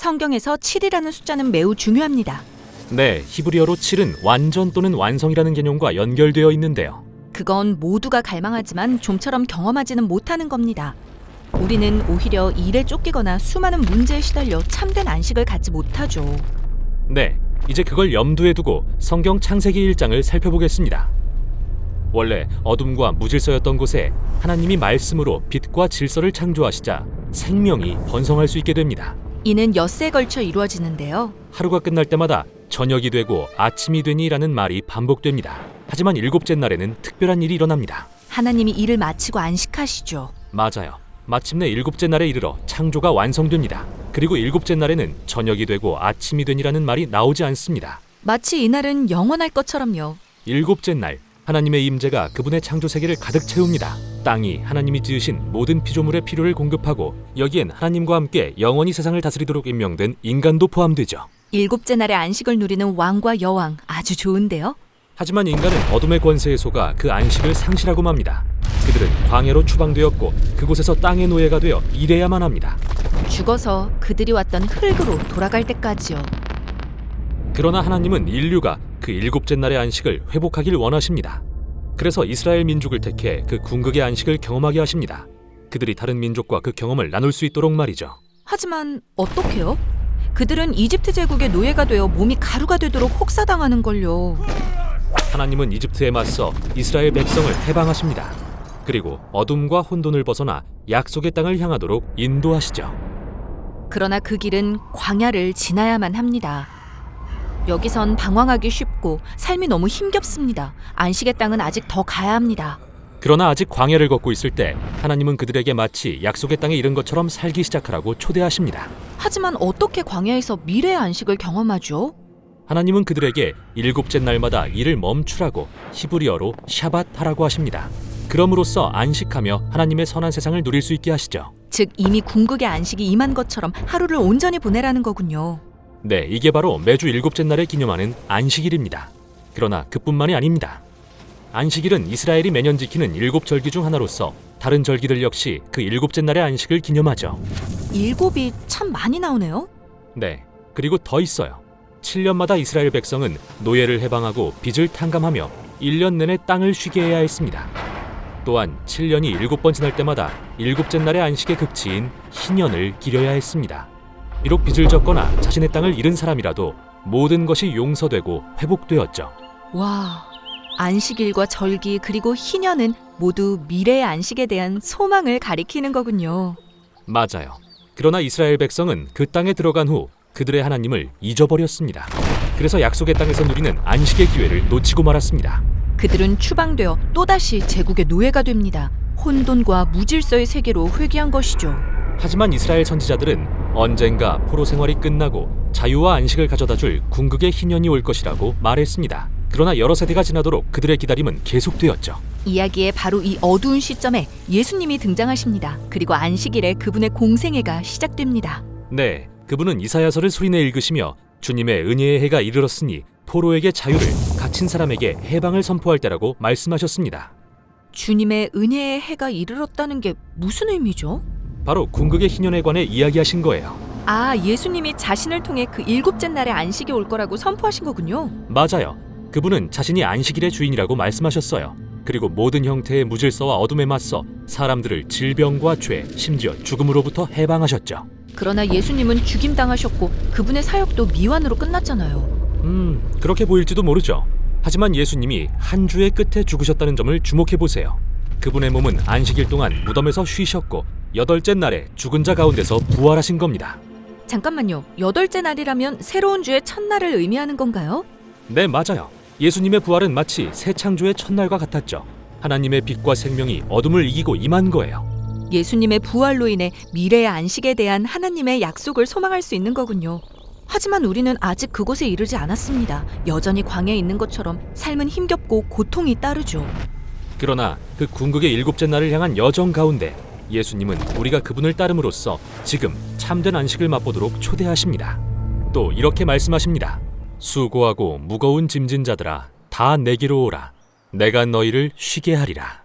성경에서 7이라는 숫자는 매우 중요합니다. 네, 히브리어로 7은 완전 또는 완성이라는 개념과 연결되어 있는데요. 그건 모두가 갈망하지만 좀처럼 경험하지는 못하는 겁니다. 우리는 오히려 일에 쫓기거나 수많은 문제에 시달려 참된 안식을 갖지 못하죠. 네, 이제 그걸 염두에 두고 성경 창세기 1장을 살펴보겠습니다. 원래 어둠과 무질서였던 곳에 하나님이 말씀으로 빛과 질서를 창조하시자 생명이 번성할 수 있게 됩니다. 이는 엿새에 걸쳐 이루어지는데요. 하루가 끝날 때마다 저녁이 되고 아침이 되니라는 말이 반복됩니다. 하지만 일곱째 날에는 특별한 일이 일어납니다. 하나님이 일을 마치고 안식하시죠. 맞아요. 마침내 일곱째 날에 이르러 창조가 완성됩니다. 그리고 일곱째 날에는 저녁이 되고 아침이 되니라는 말이 나오지 않습니다. 마치 이날은 영원할 것처럼요. 일곱째 날, 하나님의 임재가 그분의 창조 세계를 가득 채웁니다. 땅이 하나님이 지으신 모든 피조물의 필요를 공급하고 여기엔 하나님과 함께 영원히 세상을 다스리도록 임명된 인간도 포함되죠. 일곱째 날의 안식을 누리는 왕과 여왕, 아주 좋은데요? 하지만 인간은 어둠의 권세에 속아 그 안식을 상실하고 맙니다. 그들은 광야로 추방되었고 그곳에서 땅의 노예가 되어 일해야만 합니다. 죽어서 그들이 왔던 흙으로 돌아갈 때까지요. 그러나 하나님은 인류가 그 일곱째 날의 안식을 회복하길 원하십니다. 그래서 이스라엘 민족을 택해 그 궁극의 안식을 경험하게 하십니다. 그들이 다른 민족과 그 경험을 나눌 수 있도록 말이죠. 하지만 어떻게요? 그들은 이집트 제국의 노예가 되어 몸이 가루가 되도록 혹사당하는걸요. 하나님은 이집트에 맞서 이스라엘 백성을 해방하십니다. 그리고 어둠과 혼돈을 벗어나 약속의 땅을 향하도록 인도하시죠. 그러나 그 길은 광야를 지나야만 합니다. 여기선 방황하기 쉽고 삶이 너무 힘겹습니다. 안식의 땅은 아직 더 가야 합니다. 그러나 아직 광야를 걷고 있을 때 하나님은 그들에게 마치 약속의 땅에 이른 것처럼 살기 시작하라고 초대하십니다. 하지만 어떻게 광야에서 미래의 안식을 경험하죠? 하나님은 그들에게 일곱째 날마다 일을 멈추라고 히브리어로 샤밧하라고 하십니다. 그럼으로써 안식하며 하나님의 선한 세상을 누릴 수 있게 하시죠. 즉 이미 궁극의 안식이 임한 것처럼 하루를 온전히 보내라는 거군요. 네, 이게 바로 매주 일곱째 날을 기념하는 안식일입니다. 그러나 그뿐만이 아닙니다. 안식일은 이스라엘이 매년 지키는 일곱 절기 중 하나로서 다른 절기들 역시 그 일곱째 날의 안식을 기념하죠. 일곱이 참 많이 나오네요. 네, 그리고 더 있어요. 7년마다 이스라엘 백성은 노예를 해방하고 빚을 탕감하며 1년 내내 땅을 쉬게 해야 했습니다. 또한 7년이 7번 지날 때마다 일곱째 날의 안식의 극치인 희년을 기려야 했습니다. 비록 빚을 졌거나 자신의 땅을 잃은 사람이라도 모든 것이 용서되고 회복되었죠. 와, 안식일과 절기 그리고 희년은 모두 미래의 안식에 대한 소망을 가리키는 거군요. 맞아요. 그러나 이스라엘 백성은 그 땅에 들어간 후 그들의 하나님을 잊어버렸습니다. 그래서 약속의 땅에서 누리는 안식의 기회를 놓치고 말았습니다. 그들은 추방되어 또다시 제국의 노예가 됩니다. 혼돈과 무질서의 세계로 회귀한 것이죠. 하지만 이스라엘 선지자들은 언젠가 포로 생활이 끝나고 자유와 안식을 가져다줄 궁극의 희년이 올 것이라고 말했습니다. 그러나 여러 세대가 지나도록 그들의 기다림은 계속되었죠. 이야기의 바로 이 어두운 시점에 예수님이 등장하십니다. 그리고 안식일에 그분의 공생애가 시작됩니다. 네, 그분은 이사야서를 소리내 읽으시며 주님의 은혜의 해가 이르렀으니 포로에게 자유를, 갇힌 사람에게 해방을 선포할 때라고 말씀하셨습니다. 주님의 은혜의 해가 이르렀다는 게 무슨 의미죠? 바로 궁극의 희년에 관해 이야기하신 거예요. 아, 예수님이 자신을 통해 그 일곱째 날에 안식이 올 거라고 선포하신 거군요. 맞아요. 그분은 자신이 안식일의 주인이라고 말씀하셨어요. 그리고 모든 형태의 무질서와 어둠에 맞서 사람들을 질병과 죄, 심지어 죽음으로부터 해방하셨죠. 그러나 예수님은 죽임당하셨고 그분의 사역도 미완으로 끝났잖아요. 그렇게 보일지도 모르죠. 하지만 예수님이 한 주의 끝에 죽으셨다는 점을 주목해보세요. 그분의 몸은 안식일 동안 무덤에서 쉬셨고 8째 날에 죽은 자 가운데서 부활하신 겁니다. 잠깐만요. 8째 날이라면 새로운 주의 첫날을 의미하는 건가요? 네, 맞아요. 예수님의 부활은 마치 새 창조의 첫날과 같았죠. 하나님의 빛과 생명이 어둠을 이기고 임한 거예요. 예수님의 부활로 인해 미래의 안식에 대한 하나님의 약속을 소망할 수 있는 거군요. 하지만 우리는 아직 그곳에 이르지 않았습니다. 여전히 광야에 있는 것처럼 삶은 힘겹고 고통이 따르죠. 그러나 그 궁극의 7째 날을 향한 여정 가운데 예수님은 우리가 그분을 따름으로써 지금 참된 안식을 맛보도록 초대하십니다. 또 이렇게 말씀하십니다. 수고하고 무거운 짐진 자들아, 다 내게로 오라. 내가 너희를 쉬게 하리라.